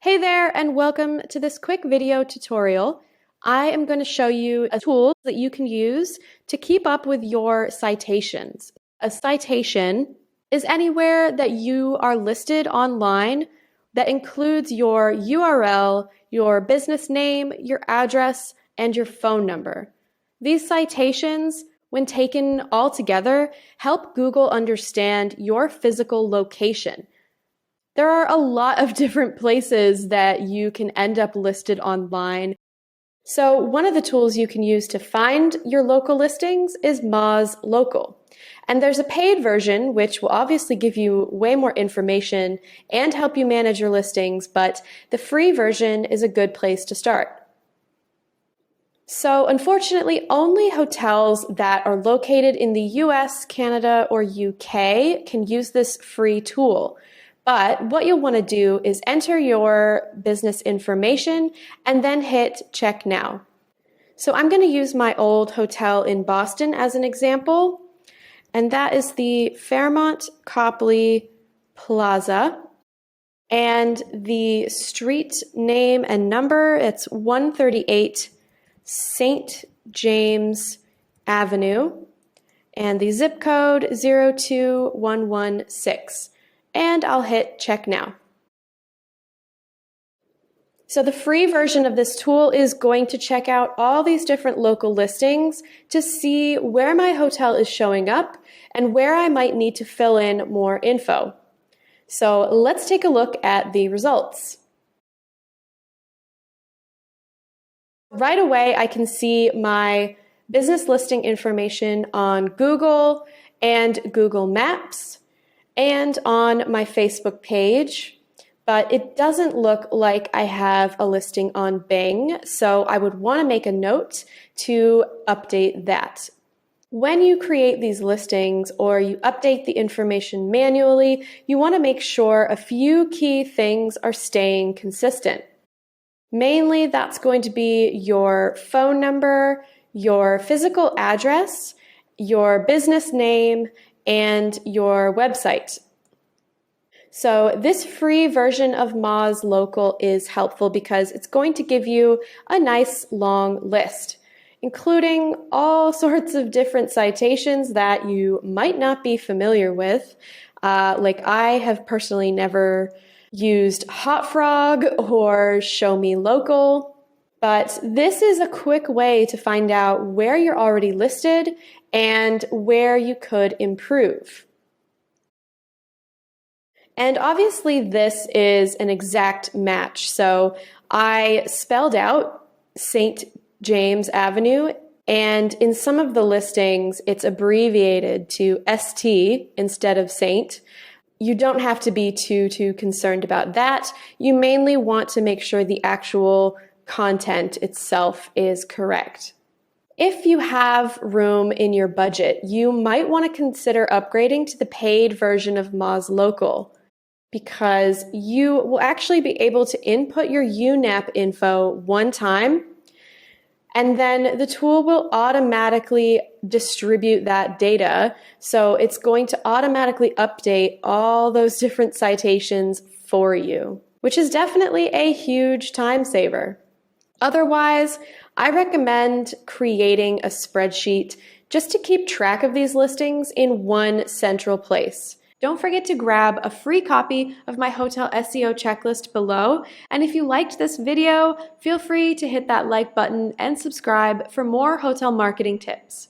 Hey there, and welcome to this quick video tutorial. I am going to show you a tool that you can use to keep up with your citations. A citation is anywhere that you are listed online that includes your URL, your business name, your address, and your phone number. These citations, when taken all together, help Google understand your physical location. There are a lot of different places that you can end up listed online. So one of the tools you can use to find your local listings is Moz Local. And there's a paid version, which will obviously give you way more information and help you manage your listings, but the free version is a good place to start. So unfortunately, only hotels that are located in the US, Canada, or UK can use this free tool. But what you'll want to do is enter your business information and then hit check now. So I'm going to use my old hotel in Boston as an example, and that is the Fairmont Copley Plaza. And the street name and number, it's 138 St. James Avenue, and the zip code 02116. And I'll hit check now. So the free version of this tool is going to check out all these different local listings to see where my hotel is showing up and where I might need to fill in more info. So let's take a look at the results. Right away, I can see my business listing information on Google and Google Maps and on my Facebook page, but it doesn't look like I have a listing on Bing, so I would want to make a note to update that. When you create these listings or you update the information manually, you want to make sure a few key things are staying consistent. Mainly, that's going to be your phone number, your physical address, your business name, and your website. So this free version of Moz Local is helpful because it's going to give you a nice long list, including all sorts of different citations that you might not be familiar with. Like I have personally never used Hot Frog or Show Me Local, but this is a quick way to find out where you're already listed and where you could improve. And obviously this is an exact match. So I spelled out St. James Avenue, and in some of the listings it's abbreviated to ST instead of Saint. You don't have to be too concerned about that. You mainly want to make sure the actual content itself is correct. If you have room in your budget, you might want to consider upgrading to the paid version of Moz Local, because you will actually be able to input your UNAP info one time, and then the tool will automatically distribute that data. So it's going to automatically update all those different citations for you, which is definitely a huge time saver. Otherwise, I recommend creating a spreadsheet just to keep track of these listings in one central place. Don't forget to grab a free copy of my hotel SEO checklist below. And if you liked this video, feel free to hit that like button and subscribe for more hotel marketing tips.